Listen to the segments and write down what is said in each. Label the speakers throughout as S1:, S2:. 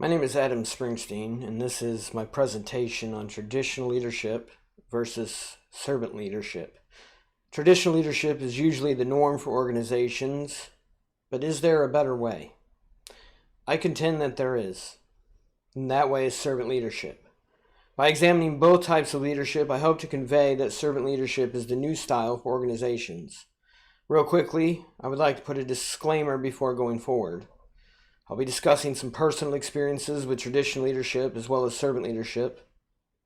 S1: My name is Adam Springsteen, and this is my presentation on traditional leadership versus servant leadership. Traditional leadership is usually the norm for organizations, but is there a better way? I contend that there is, and that way is servant leadership. By examining both types of leadership, I hope to convey that servant leadership is the new style for organizations. Real quickly, I would like to put a disclaimer before going forward. I'll be discussing some personal experiences with traditional leadership as well as servant leadership.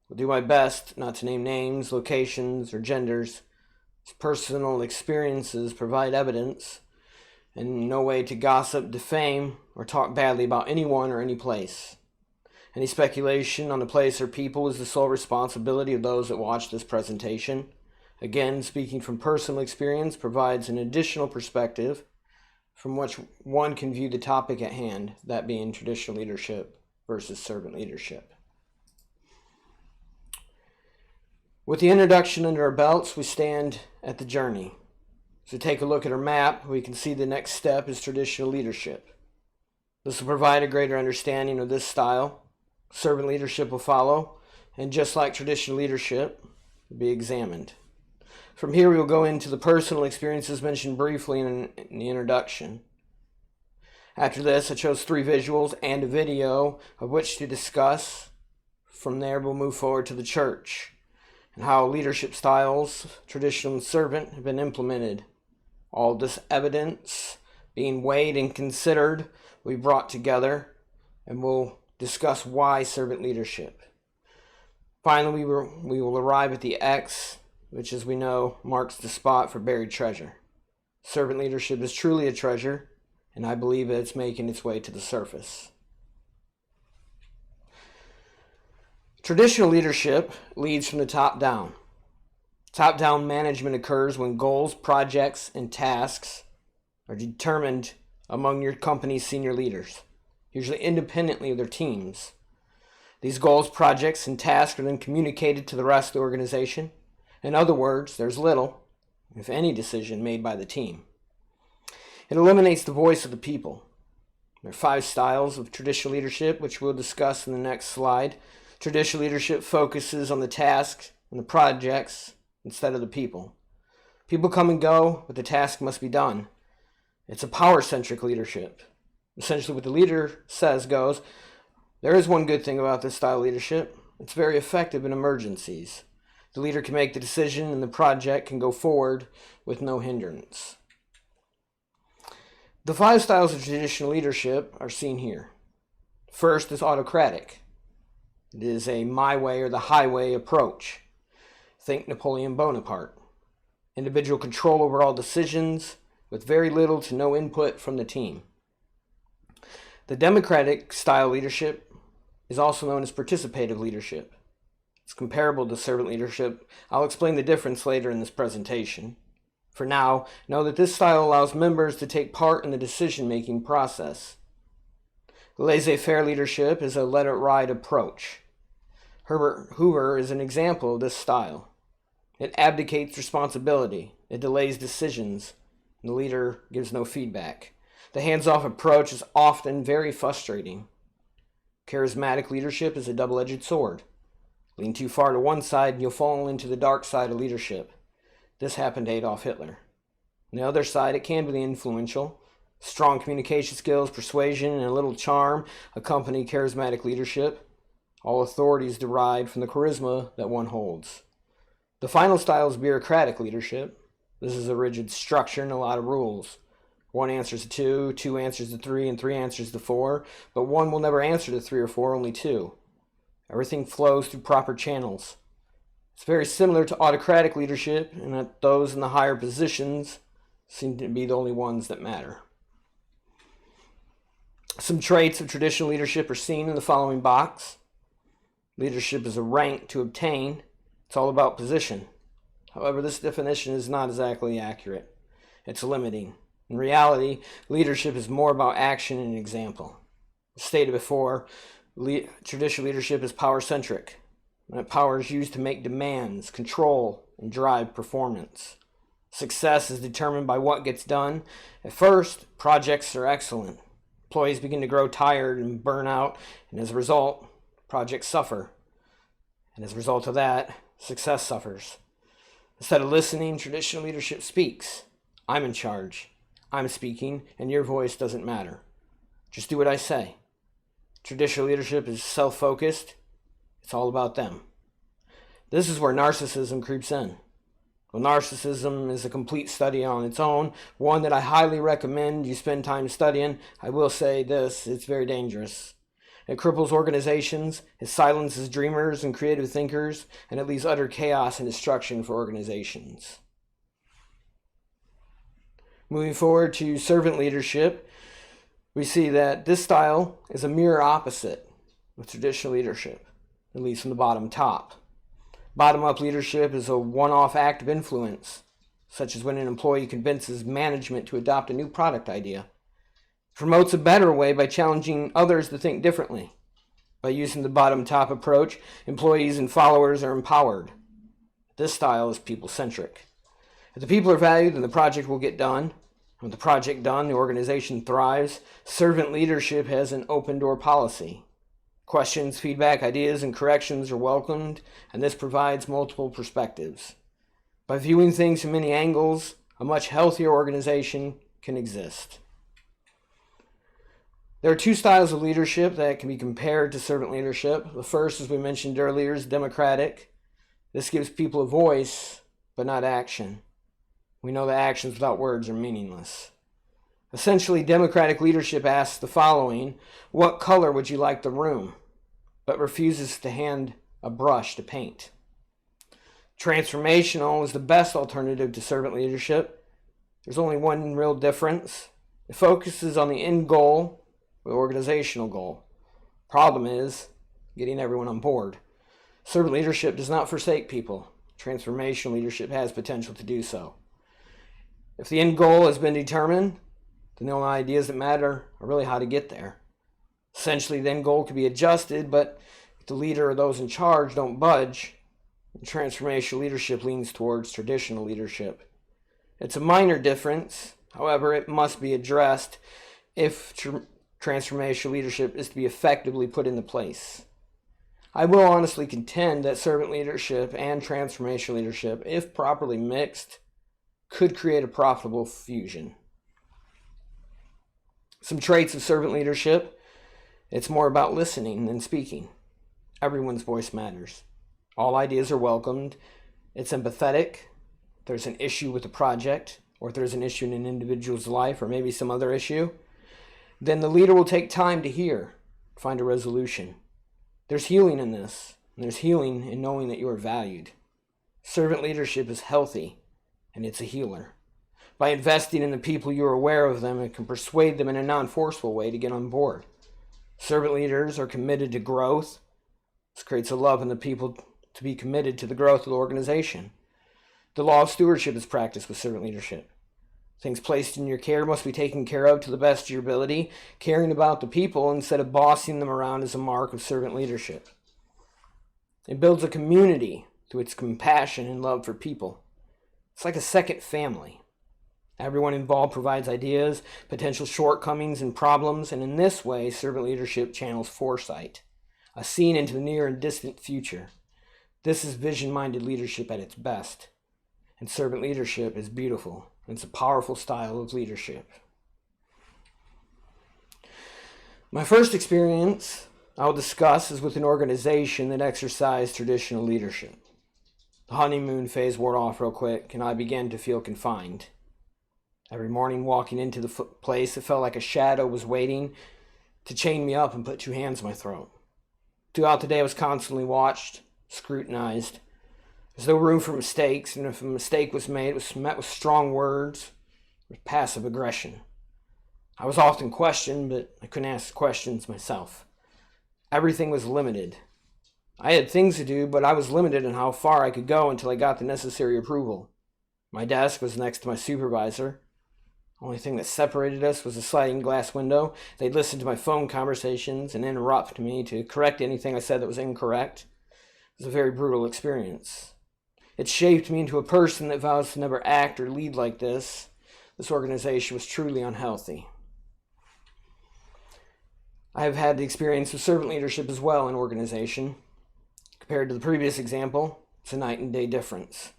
S1: I'll do my best not to name names, locations, or genders. These personal experiences provide evidence and no way to gossip, defame, or talk badly about anyone or any place. Any speculation on the place or people is the sole responsibility of those that watch this presentation. Again, speaking from personal experience provides an additional perspective from which one can view the topic at hand, that being traditional leadership versus servant leadership. With the introduction under our belts, we stand at the journey. So take a look at our map, we can see the next step is traditional leadership. This will provide a greater understanding of this style. Servant leadership will follow, and just like traditional leadership, will be examined. From here, we will go into the personal experiences mentioned briefly in the introduction. After this, I chose 3 visuals and a video of which to discuss. From there, we'll move forward to the church and how leadership styles, traditional and servant, have been implemented. All this evidence being weighed and considered will be brought together, and we'll discuss why servant leadership. Finally, we will arrive at the X, which, as we know, marks the spot for buried treasure. Servant leadership is truly a treasure, and I believe that it's making its way to the surface. Traditional leadership leads from the top down. Top-down management occurs when goals, projects, and tasks are determined among your company's senior leaders, usually independently of their teams. These goals, projects, and tasks are then communicated to the rest of the organization. In other words, there's little, if any, decision made by the team. It eliminates the voice of the people. There are 5 styles of traditional leadership, which we'll discuss in the next slide. Traditional leadership focuses on the tasks and the projects instead of the people. People come and go, but the task must be done. It's a power-centric leadership. Essentially, what the leader says goes. There is one good thing about this style of leadership. It's very effective in emergencies. The leader can make the decision and the project can go forward with no hindrance. The 5 styles of traditional leadership are seen here. First is autocratic. It is a my way or the highway approach. Think Napoleon Bonaparte. Individual control over all decisions with very little to no input from the team. The democratic style leadership is also known as participative leadership. It's comparable to servant leadership. I'll explain the difference later in this presentation. For now, know that this style allows members to take part in the decision-making process. Laissez-faire leadership is a let-it-ride approach. Herbert Hoover is an example of this style. It abdicates responsibility. It delays decisions. And the leader gives no feedback. The hands-off approach is often very frustrating. Charismatic leadership is a double-edged sword. Lean too far to one side and you'll fall into the dark side of leadership. This happened to Adolf Hitler. On the other side, it can be influential. Strong communication skills, persuasion, and a little charm accompany charismatic leadership. All authority is derived from the charisma that one holds. The final style is bureaucratic leadership. This is a rigid structure and a lot of rules. 1 answers to 2, 2 answers to 3, and 3 answers to 4, but 1 will never answer to 3 or 4, only 2. Everything flows through proper channels. It's very similar to autocratic leadership in that those in the higher positions seem to be the only ones that matter. Some traits of traditional leadership are seen in the following box. Leadership is a rank to obtain. It's all about position. However, this definition is not exactly accurate. It's limiting. In reality, leadership is more about action and example. As stated before, traditional leadership is power-centric. And that power is used to make demands, control, and drive performance. Success is determined by what gets done. At first, projects are excellent. Employees begin to grow tired and burn out, and as a result, projects suffer. And as a result of that, success suffers. Instead of listening, traditional leadership speaks. I'm in charge. I'm speaking, and your voice doesn't matter. Just do what I say. Traditional leadership is self-focused. It's all about them. This is where narcissism creeps in. Well, narcissism is a complete study on its own, one that I highly recommend you spend time studying. I will say this, it's very dangerous. It cripples organizations, it silences dreamers and creative thinkers, and it leaves utter chaos and destruction for organizations. Moving forward to servant leadership, we see that this style is a mirror opposite of traditional leadership, at least from the bottom top. Bottom-up leadership is a one-off act of influence, such as when an employee convinces management to adopt a new product idea. Promotes a better way by challenging others to think differently. By using the bottom-top approach, employees and followers are empowered. This style is people-centric. If the people are valued, then the project will get done. With the project done, the organization thrives. Servant leadership has an open-door policy. Questions, feedback, ideas, and corrections are welcomed, and this provides multiple perspectives. By viewing things from many angles, a much healthier organization can exist. There are two styles of leadership that can be compared to servant leadership. The first, as we mentioned earlier, is democratic. This gives people a voice, but not action. We know that actions without words are meaningless. Essentially, democratic leadership asks the following: what color would you like the room? But refuses to hand a brush to paint. Transformational is the best alternative to servant leadership. There's only one real difference. It focuses on the end goal, the organizational goal. Problem is getting everyone on board. Servant leadership does not forsake people. Transformational leadership has potential to do so. If the end goal has been determined, then the only ideas that matter are really how to get there. Essentially, the end goal can be adjusted, but if the leader or those in charge don't budge, transformational leadership leans towards traditional leadership. It's a minor difference, however, it must be addressed if transformational leadership is to be effectively put into place. I will honestly contend that servant leadership and transformational leadership, if properly mixed, could create a profitable fusion. Some traits of servant leadership: it's more about listening than speaking. Everyone's voice matters. All ideas are welcomed. It's empathetic. If there's an issue with the project, or if there's an issue in an individual's life, or maybe some other issue, then the leader will take time to hear, find a resolution. There's healing in this, and there's healing in knowing that you are valued. Servant leadership is healthy, and it's a healer. By investing in the people, you are aware of them and can persuade them in a non-forceful way to get on board. Servant leaders are committed to growth. This creates a love in the people to be committed to the growth of the organization. The law of stewardship is practiced with servant leadership. Things placed in your care must be taken care of to the best of your ability. Caring about the people instead of bossing them around is a mark of servant leadership. It builds a community through its compassion and love for people. It's like a second family. Everyone involved provides ideas, potential shortcomings, and problems, and in this way, servant leadership channels foresight, a seeing into the near and distant future. This is vision-minded leadership at its best, and servant leadership is beautiful. It's a powerful style of leadership. My first experience I'll discuss is with an organization that exercised traditional leadership. The honeymoon phase wore off real quick, and I began to feel confined. Every morning walking into the place, it felt like a shadow was waiting to chain me up and put two hands on my throat. Throughout the day, I was constantly watched, scrutinized. There's no room for mistakes, and if a mistake was made, it was met with strong words, with passive aggression. I was often questioned, but I couldn't ask questions myself. Everything was limited. I had things to do, but I was limited in how far I could go until I got the necessary approval. My desk was next to my supervisor. The only thing that separated us was a sliding glass window. They'd listen to my phone conversations and interrupt me to correct anything I said that was incorrect. It was a very brutal experience. It shaped me into a person that vows to never act or lead like this. This organization was truly unhealthy. I have had the experience of servant leadership as well in organization. Compared to the previous example, it's a night and day difference.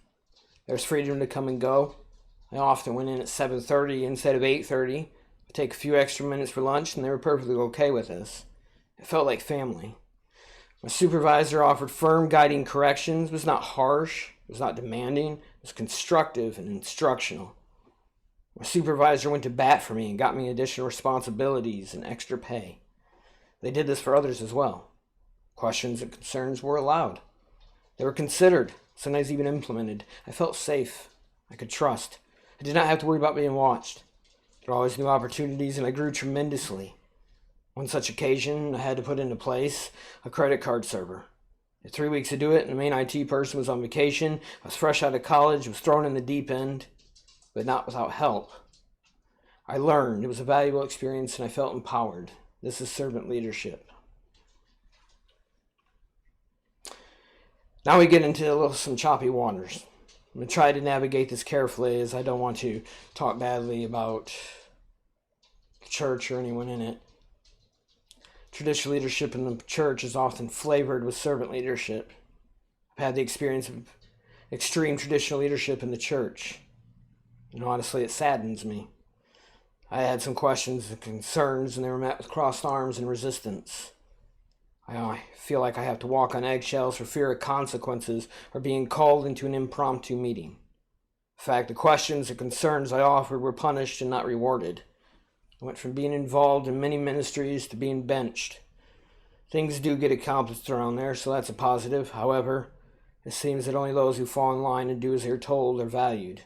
S1: There's freedom to come and go. I often went in at 7:30 instead of 8:30. I'd take a few extra minutes for lunch, and they were perfectly okay with this. It felt like family. My supervisor offered firm, guiding corrections. It was not harsh. It was not demanding. It was constructive and instructional. My supervisor went to bat for me and got me additional responsibilities and extra pay. They did this for others as well. Questions and concerns were allowed. They were considered, sometimes even implemented. I felt safe. I could trust. I did not have to worry about being watched. There were always new opportunities, and I grew tremendously. One such occasion, I had to put into place a credit card server. It had 3 weeks to do it, and the main IT person was on vacation. I was fresh out of college, was thrown in the deep end, but not without help. I learned. It was a valuable experience, and I felt empowered. This is servant leadership. Now we get into some choppy waters. I'm going to try to navigate this carefully, as I don't want to talk badly about the church or anyone in it. Traditional leadership in the church is often flavored with servant leadership. I've had the experience of extreme traditional leadership in the church, and honestly, it saddens me. I had some questions and concerns, and they were met with crossed arms and resistance. I feel like I have to walk on eggshells for fear of consequences or being called into an impromptu meeting. In fact, the questions and concerns I offered were punished and not rewarded. I went from being involved in many ministries to being benched. Things do get accomplished around there, so that's a positive. However, it seems that only those who fall in line and do as they're told are valued.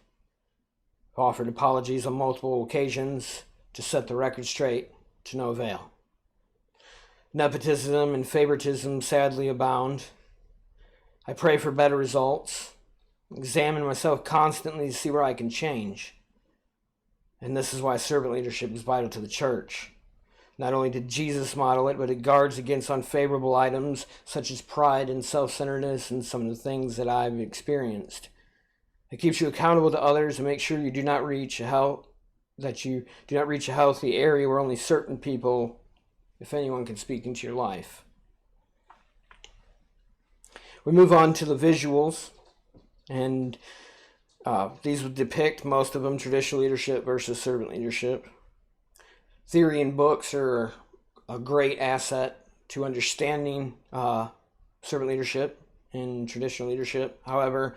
S1: I've offered apologies on multiple occasions to set the record straight, to no avail. Nepotism and favoritism sadly abound. I pray for better results, examine myself constantly to see where I can change. And this is why servant leadership is vital to the church. Not only did Jesus model it, but it guards against unfavorable items such as pride and self-centeredness and some of the things that I've experienced. It keeps you accountable to others and makes sure you do not reach a healthy area where only certain people, if anyone, can speak into your life. We move on to the visuals, and these would depict, most of them, traditional leadership versus servant leadership. Theory and books are a great asset to understanding servant leadership and traditional leadership. However,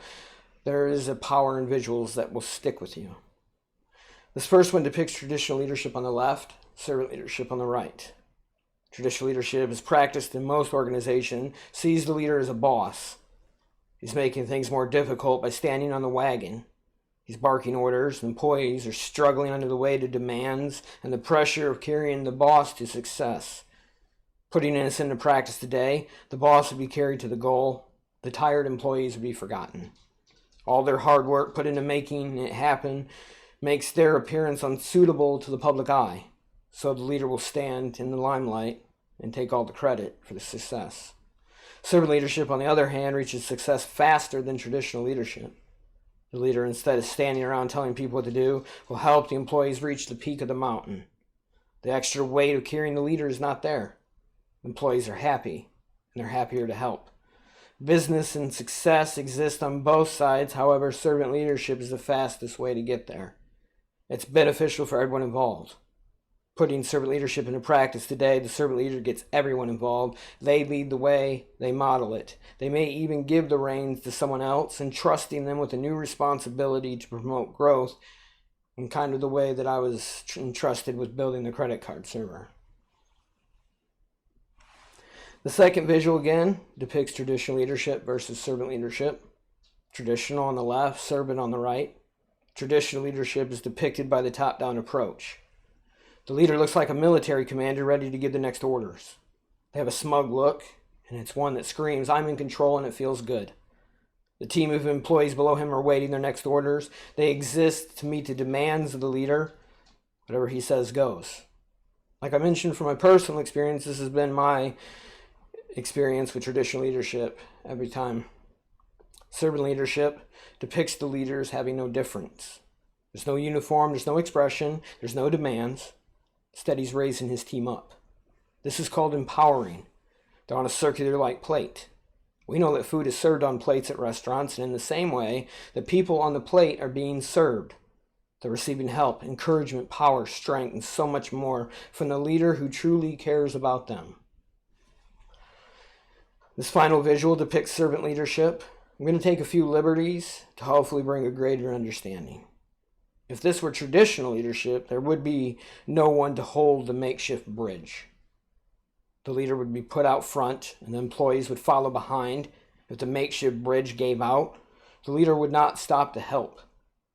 S1: there is a power in visuals that will stick with you. This first one depicts traditional leadership on the left, servant leadership on the right. Traditional leadership is practiced in most organizations, sees the leader as a boss. He's making things more difficult by standing on the wagon. He's barking orders. Employees are struggling under the weight of demands and the pressure of carrying the boss to success. Putting this into practice today, the boss would be carried to the goal. The tired employees would be forgotten. All their hard work put into making it happen makes their appearance unsuitable to the public eye. So the leader will stand in the limelight and take all the credit for the success. Servant leadership, on the other hand, reaches success faster than traditional leadership. The leader, instead of standing around telling people what to do, will help the employees reach the peak of the mountain. The extra weight of carrying the leader is not there. Employees are happy, and they're happier to help. Business and success exist on both sides. However, servant leadership is the fastest way to get there. It's beneficial for everyone involved. Putting servant leadership into practice today, the servant leader gets everyone involved. They lead the way, they model it. They may even give the reins to someone else, entrusting them with a new responsibility to promote growth, in kind of the way that I was entrusted with building the credit card server. The second visual, again, depicts traditional leadership versus servant leadership. Traditional on the left, servant on the right. Traditional leadership is depicted by the top-down approach. The leader looks like a military commander ready to give the next orders. They have a smug look, and it's one that screams, "I'm in control," and it feels good. The team of employees below him are waiting their next orders. They exist to meet the demands of the leader. Whatever he says goes. Like I mentioned from my personal experience, this has been my experience with traditional leadership every time. Servant leadership depicts the leaders having no difference. There's no uniform, there's no expression, there's no demands. Instead, he's raising his team up. This is called empowering. They're on a circular-like plate. We know that food is served on plates at restaurants, and in the same way, the people on the plate are being served. They're receiving help, encouragement, power, strength, and so much more from the leader who truly cares about them. This final visual depicts servant leadership. I'm going to take a few liberties to hopefully bring a greater understanding. If this were traditional leadership, there would be no one to hold the makeshift bridge. The leader would be put out front, and the employees would follow behind. If the makeshift bridge gave out, the leader would not stop to help.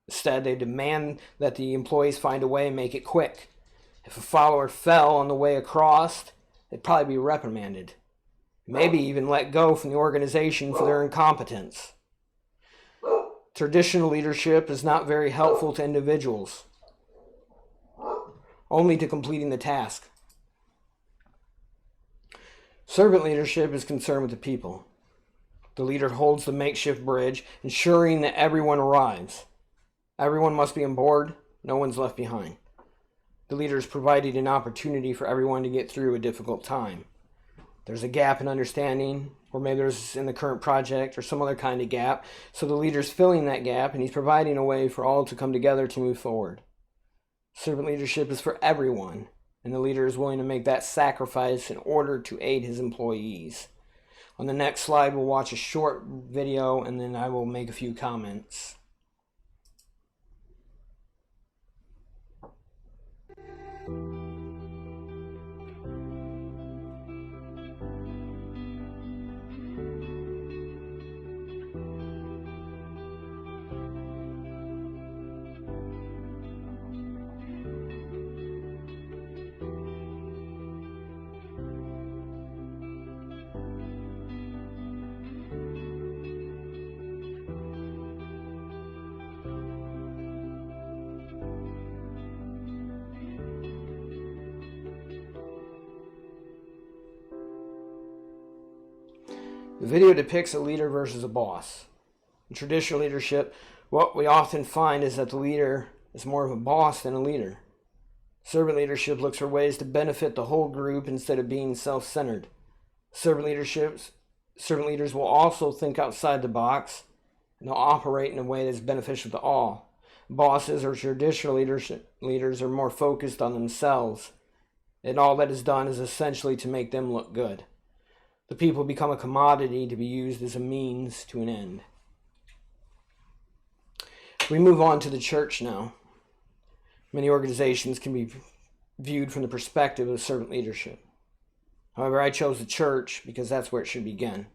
S1: Instead, they demand that the employees find a way and make it quick. If a follower fell on the way across, they'd probably be reprimanded. Maybe even let go from the organization for their incompetence. Traditional leadership is not very helpful to individuals, only to completing the task. Servant leadership is concerned with the people. The leader holds the makeshift bridge, ensuring that everyone arrives. Everyone must be on board. No one's left behind. The leader is providing an opportunity for everyone to get through a difficult time. There's a gap in understanding, or maybe there's in the current project or some other kind of gap. So the leader's filling that gap, and he's providing a way for all to come together to move forward. Servant leadership is for everyone, and the leader is willing to make that sacrifice in order to aid his employees. On the next slide, we'll watch a short video, and then I will make a few comments. The video depicts a leader versus a boss. In traditional leadership, what we often find is that the leader is more of a boss than a leader. Servant leadership looks for ways to benefit the whole group instead of being self-centered. Servant leaders will also think outside the box, and they'll operate in a way that's beneficial to all. Bosses or traditional leaders are more focused on themselves, and all that is done is essentially to make them look good. The people become a commodity to be used as a means to an end. We move on to the church now. Many organizations can be viewed from the perspective of servant leadership. However, I chose the church because that's where it should begin.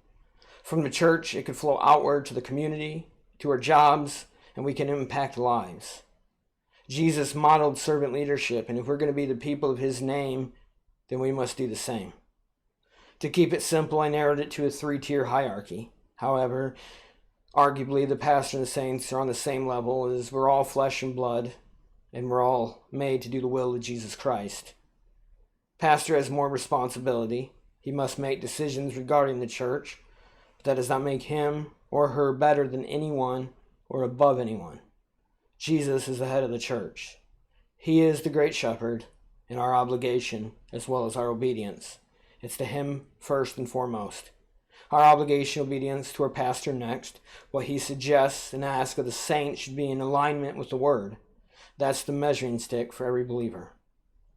S1: From the church, it could flow outward to the community, to our jobs, and we can impact lives. Jesus modeled servant leadership, and if we're going to be the people of his name, then we must do the same. To keep it simple, I narrowed it to a 3-tier hierarchy. However, arguably the pastor and the saints are on the same level, as we're all flesh and blood, and we're all made to do the will of Jesus Christ. Pastor has more responsibility. He must make decisions regarding the church, but that does not make him or her better than anyone or above anyone. Jesus is the head of the church. He is the great shepherd, and our obligation, as well as our obedience, it's to him first and foremost. Our obligation, obedience to our pastor next. What he suggests and asks of the saints should be in alignment with the word. That's the measuring stick for every believer.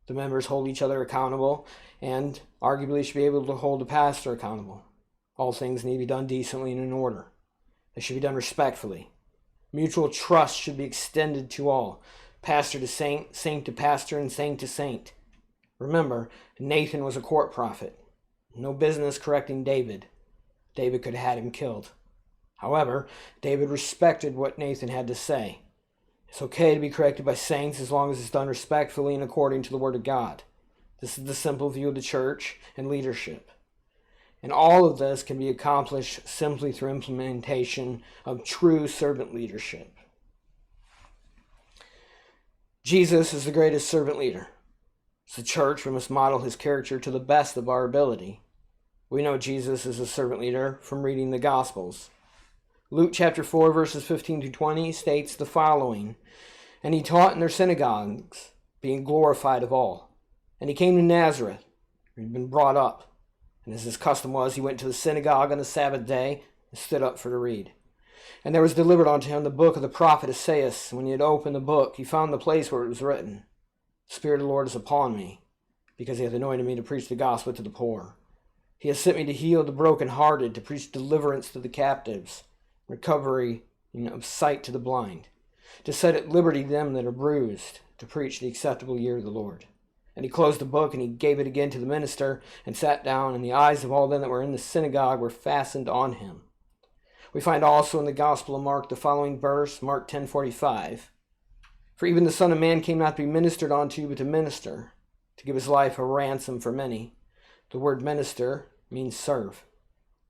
S1: The members hold each other accountable and arguably should be able to hold the pastor accountable. All things need to be done decently and in order. They should be done respectfully. Mutual trust should be extended to all. Pastor to saint, saint to pastor, and saint to saint. Remember, Nathan was a court prophet. No business correcting David. David could have had him killed. However, David respected what Nathan had to say. It's okay to be corrected by saints as long as it's done respectfully and according to the Word of God. This is the simple view of the church and leadership. And all of this can be accomplished simply through implementation of true servant leadership. Jesus is the greatest servant leader. As the church, we must model his character to the best of our ability. We know Jesus is a servant leader from reading the Gospels. Luke chapter 4, verses 15 to 20 states the following: "And he taught in their synagogues, being glorified of all. And he came to Nazareth, He'd been brought up, and as his custom was, he went to the synagogue on the Sabbath day and stood up for to read. And there was delivered unto him the book of the prophet Esaias. And when he had opened the book, he found the place where it was written, The Spirit of the Lord is upon me, because he hath anointed me to preach the gospel to the poor. He has sent me to heal the brokenhearted, to preach deliverance to the captives, recovery of sight to the blind, to set at liberty them that are bruised, to preach the acceptable year of the Lord. And he closed the book, and he gave it again to the minister, and sat down, and the eyes of all them that were in the synagogue were fastened on him. We find also in the Gospel of Mark the following verse, Mark 10:45. For even the Son of Man came not to be ministered unto, but to minister, to give his life a ransom for many. The word minister means serve.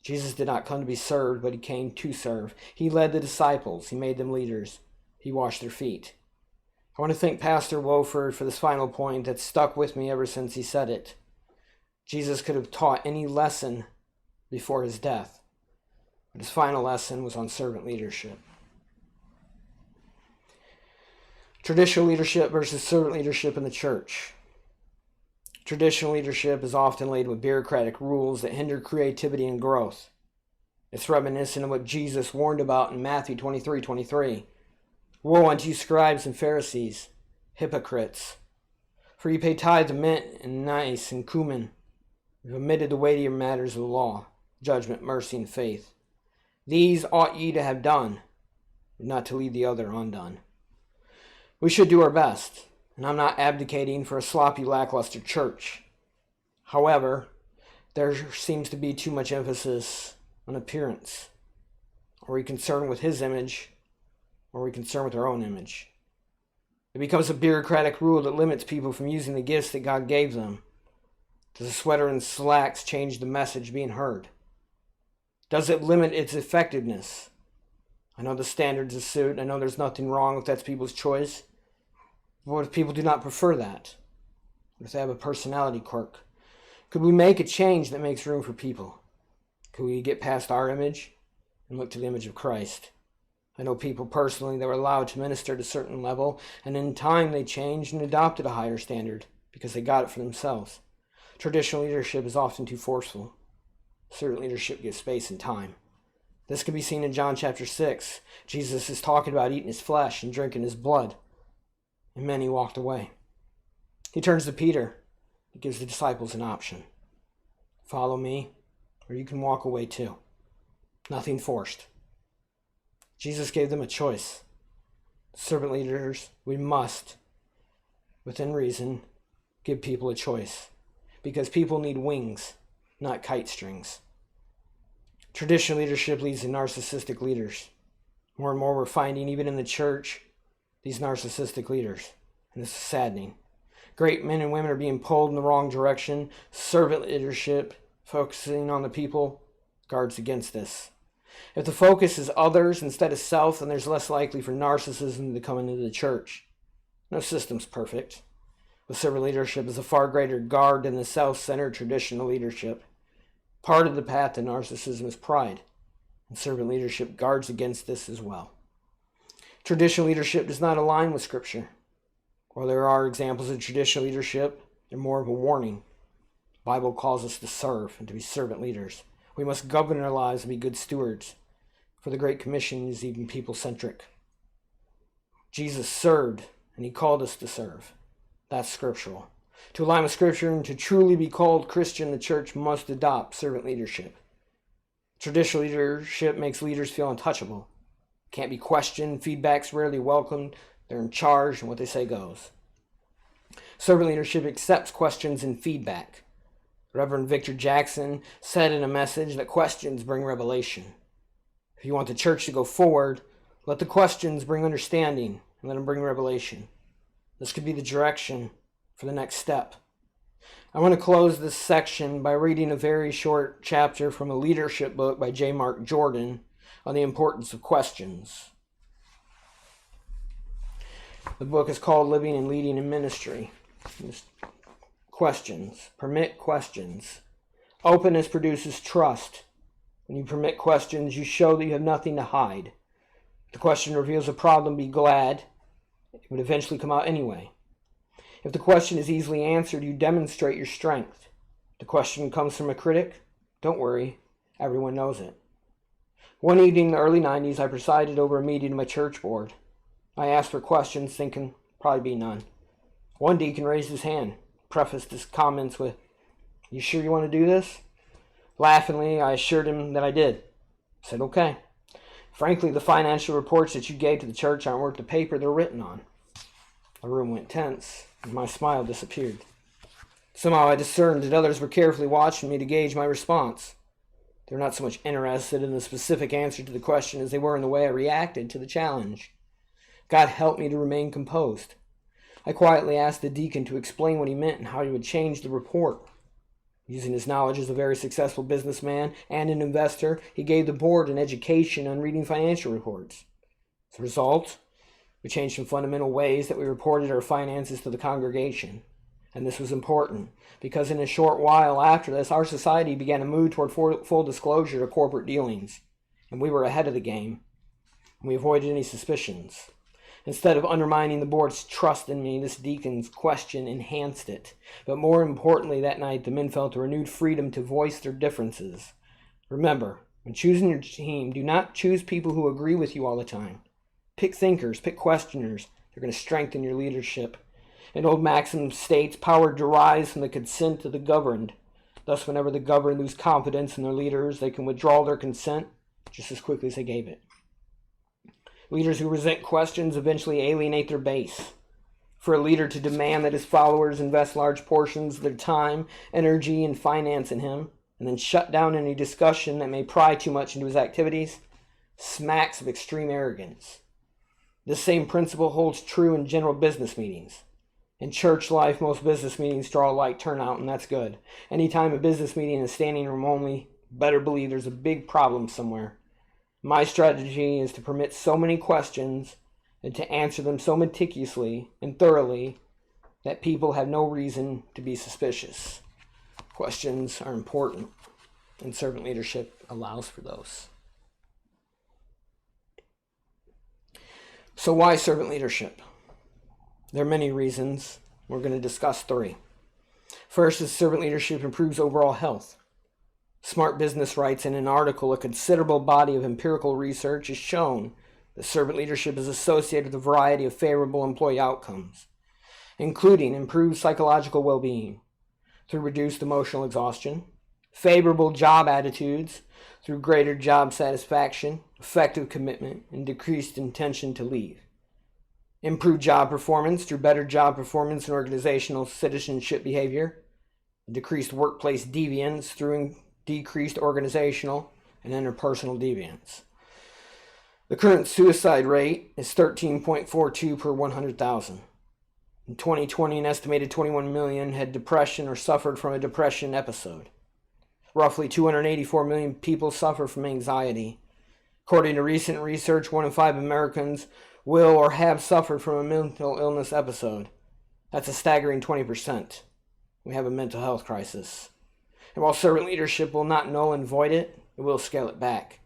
S1: Jesus did not come to be served, but he came to serve. He led the disciples. He made them leaders. He washed their feet. I want to thank Pastor Wofford for this final point that stuck with me ever since he said it. Jesus could have taught any lesson before his death, but his final lesson was on servant leadership. Traditional leadership versus servant leadership in the church. Traditional leadership is often laden with bureaucratic rules that hinder creativity and growth. It's reminiscent of what Jesus warned about in Matthew 23:23. Woe unto you, scribes and Pharisees, hypocrites! For ye pay tithe of mint and anise and cumin. You've omitted the weightier matters of the law, judgment, mercy, and faith. These ought ye to have done, but not to leave the other undone. We should do our best, and I'm not advocating for a sloppy, lackluster church. However, there seems to be too much emphasis on appearance. Are we concerned with his image, or are we concerned with our own image? It becomes a bureaucratic rule that limits people from using the gifts that God gave them. Does a sweater and slacks change the message being heard? Does it limit its effectiveness? I know the standards of suit. I know there's nothing wrong if that's people's choice. But what if people do not prefer that? What if they have a personality quirk? Could we make a change that makes room for people? Could we get past our image and look to the image of Christ? I know people personally that were allowed to minister at a certain level, and in time they changed and adopted a higher standard because they got it for themselves. Traditional leadership is often too forceful. Servant leadership gives space and time. This can be seen in John chapter 6. Jesus is talking about eating his flesh and drinking his blood, and many walked away. He turns to Peter. He gives the disciples an option. Follow me, or you can walk away too. Nothing forced. Jesus gave them a choice. Servant leaders, we must, within reason, give people a choice, because people need wings, not kite strings. Traditional leadership leads to narcissistic leaders. More and more we're finding, even in the church, these narcissistic leaders. And this is saddening. Great men and women are being pulled in the wrong direction. Servant leadership, focusing on the people, guards against this. If the focus is others instead of self, then there's less likely for narcissism to come into the church. No system's perfect. But servant leadership is a far greater guard than the self-centered traditional leadership. Part of the path to narcissism is pride, and servant leadership guards against this as well. Traditional leadership does not align with Scripture. While there are examples of traditional leadership, they're more of a warning. The Bible calls us to serve and to be servant leaders. We must govern our lives and be good stewards, for the Great Commission is even people-centric. Jesus served, and he called us to serve. That's scriptural. To align with Scripture and to truly be called Christian, the church must adopt servant leadership. Traditional leadership makes leaders feel untouchable. Can't be questioned, feedback's rarely welcomed, they're in charge, and what they say goes. Servant leadership accepts questions and feedback. Reverend Victor Jackson said in a message that questions bring revelation. If you want the church to go forward, let the questions bring understanding and let them bring revelation. This could be the direction for the next step. I want to close this section by reading a very short chapter from a leadership book by J. Mark Jordan on the importance of questions. The book is called Living and Leading in Ministry. Questions. Permit questions. Openness produces trust. When you permit questions, you show that you have nothing to hide. If the question reveals a problem, be glad. It would eventually come out anyway. If the question is easily answered, you demonstrate your strength. The question comes from a critic? Don't worry, everyone knows it. One evening in the early 90s, I presided over a meeting of my church board. I asked for questions, thinking probably be none. One deacon raised his hand, prefaced his comments with, "You sure you want to do this?" Laughingly, I assured him that I did. I said, "Okay. Frankly, the financial reports that you gave to the church aren't worth the paper they're written on." The room went tense, and my smile disappeared. Somehow I discerned that others were carefully watching me to gauge my response. They were not so much interested in the specific answer to the question as they were in the way I reacted to the challenge. God helped me to remain composed. I quietly asked the deacon to explain what he meant and how he would change the report. Using his knowledge as a very successful businessman and an investor, he gave the board an education on reading financial reports. As a result, we changed some fundamental ways that we reported our finances to the congregation. And this was important, because in a short while after this, our society began to move toward full disclosure of corporate dealings. And we were ahead of the game. We avoided any suspicions. Instead of undermining the board's trust in me, this deacon's question enhanced it. But more importantly, that night, the men felt a renewed freedom to voice their differences. Remember, when choosing your team, do not choose people who agree with you all the time. Pick thinkers, pick questioners. They're going to strengthen your leadership. An old maxim states, power derives from the consent of the governed. Thus, whenever the governed lose confidence in their leaders, they can withdraw their consent just as quickly as they gave it. Leaders who resent questions eventually alienate their base. For a leader to demand that his followers invest large portions of their time, energy, and finance in him, and then shut down any discussion that may pry too much into his activities, smacks of extreme arrogance. This same principle holds true in general business meetings. In church life, most business meetings draw a light turnout, and that's good. Anytime a business meeting is standing room only, better believe there's a big problem somewhere. My strategy is to permit so many questions and to answer them so meticulously and thoroughly that people have no reason to be suspicious. Questions are important, and servant leadership allows for those. So why servant leadership? There are many reasons. We're going to discuss 3. First is servant leadership improves overall health. Smart Business writes in an article, a considerable body of empirical research has shown that servant leadership is associated with a variety of favorable employee outcomes, including improved psychological well-being through reduced emotional exhaustion, favorable job attitudes through greater job satisfaction, effective commitment, and decreased intention to leave, improved job performance through better job performance and organizational citizenship behavior, decreased workplace deviance through decreased organizational and interpersonal deviance. The current suicide rate is 13.42 per 100,000. In 2020, an estimated 21 million had depression or suffered from a depression episode. Roughly 284 million people suffer from anxiety. According to recent research, 1 in 5 Americans will or have suffered from a mental illness episode. That's a staggering 20%. We have a mental health crisis. And while servant leadership will not null and void it, it will scale it back.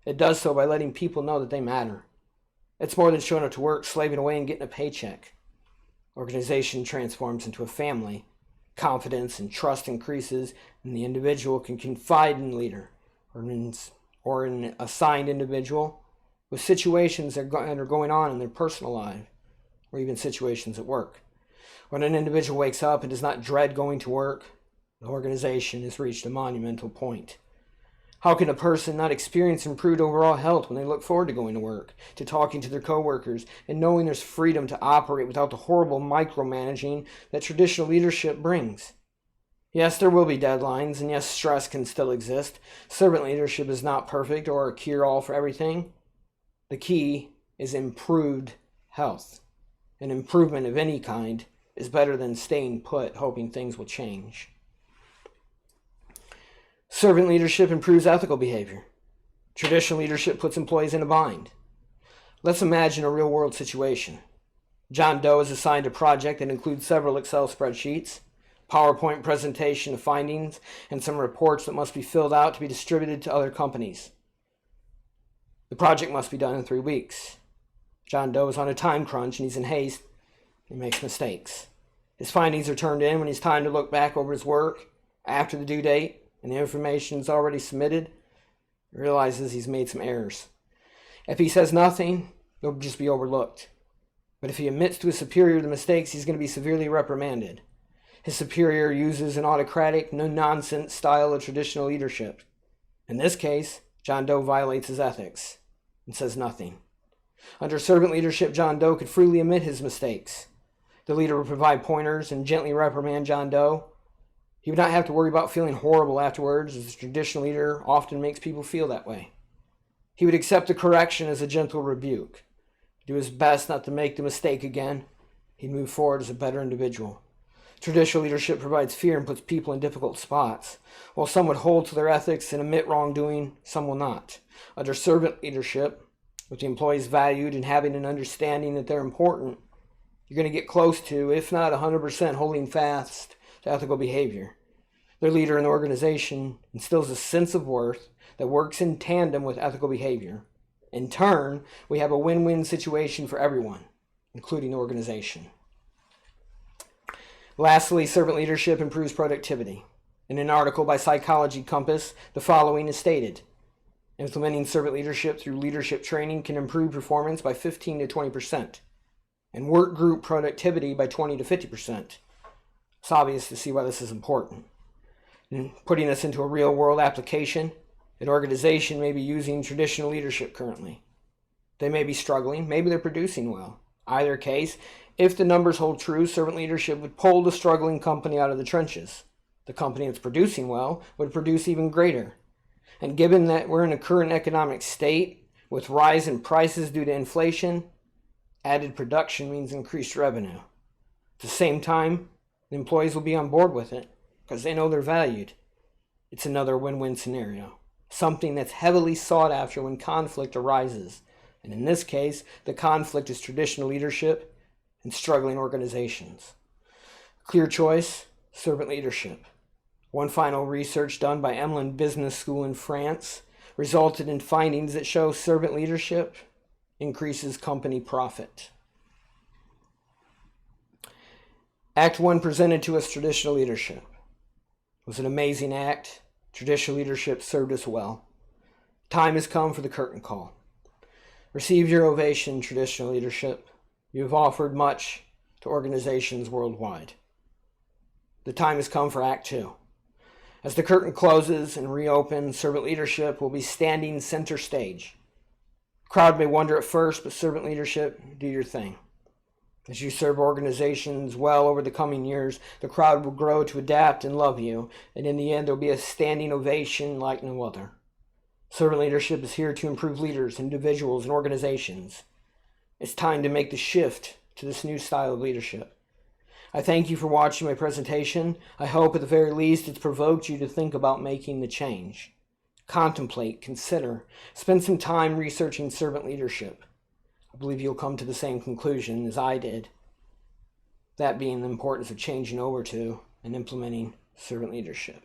S1: It does so by letting people know that they matter. It's more than showing up to work, slaving away, and getting a paycheck. Organization transforms into a family. Confidence and trust increases, and the individual can confide in the leader or in an assigned individual with situations that are going on in their personal life, or even situations at work. When an individual wakes up and does not dread going to work, the organization has reached a monumental point. How can a person not experience improved overall health when they look forward to going to work, to talking to their coworkers, and knowing there's freedom to operate without the horrible micromanaging that traditional leadership brings? Yes, there will be deadlines, and yes, stress can still exist. Servant leadership is not perfect or a cure-all for everything. The key is improved health. An improvement of any kind is better than staying put, hoping things will change. Servant leadership improves ethical behavior. Traditional leadership puts employees in a bind. Let's imagine a real-world situation. John Doe is assigned a project that includes several Excel spreadsheets, PowerPoint presentation of findings, and some reports that must be filled out to be distributed to other companies. The project must be done in 3 weeks. John Doe is on a time crunch and he's in haste. He makes mistakes. His findings are turned in when it's time to look back over his work. After the due date and the information is already submitted, he realizes he's made some errors. If he says nothing, it'll just be overlooked. But if he admits to his superior the mistakes, he's going to be severely reprimanded. His superior uses an autocratic, no-nonsense style of traditional leadership. In this case, John Doe violates his ethics and says nothing. Under servant leadership, John Doe could freely admit his mistakes. The leader would provide pointers and gently reprimand John Doe. He would not have to worry about feeling horrible afterwards, as the traditional leader often makes people feel that way. He would accept the correction as a gentle rebuke, do his best not to make the mistake again. He'd move forward as a better individual. Traditional leadership provides fear and puts people in difficult spots. While some would hold to their ethics and admit wrongdoing, some will not. Under servant leadership, with the employees valued and having an understanding that they're important, you're going to get close to, if not 100%, holding fast to ethical behavior. Their leader in the organization instills a sense of worth that works in tandem with ethical behavior. In turn, we have a win-win situation for everyone, including the organization. Lastly, servant leadership improves productivity. In an article by Psychology Compass, the following is stated: implementing servant leadership through leadership training can improve performance by 15 to 20%, and work group productivity by 20 to 50%. It's obvious to see why this is important. And putting us into a real-world application, an organization may be using traditional leadership currently. They may be struggling, maybe they're producing well. Either case, if the numbers hold true, servant leadership would pull the struggling company out of the trenches. The company that's producing well would produce even greater. And given that we're in a current economic state with rise in prices due to inflation, added production means increased revenue. At the same time, the employees will be on board with it because they know they're valued. It's another win-win scenario, something that's heavily sought after when conflict arises. And in this case, the conflict is traditional leadership and struggling organizations. Clear choice, servant leadership. One final research done by Emlyn Business School in France resulted in findings that show servant leadership increases company profit. Act 1 presented to us traditional leadership. It was an amazing act. Traditional leadership served us well. Time has come for the curtain call. Receive your ovation, traditional leadership. You have offered much to organizations worldwide. The time has come for Act 2. As the curtain closes and reopens, servant leadership will be standing center stage. The crowd may wonder at first, but servant leadership, do your thing. As you serve organizations well over the coming years, the crowd will grow to adapt and love you, and in the end there will be a standing ovation like no other. Servant leadership is here to improve leaders, individuals, and organizations. It's time to make the shift to this new style of leadership. I thank you for watching my presentation. I hope at the very least it's provoked you to think about making the change. Contemplate, consider, spend some time researching servant leadership. I believe you'll come to the same conclusion as I did, that being the importance of changing over to and implementing servant leadership.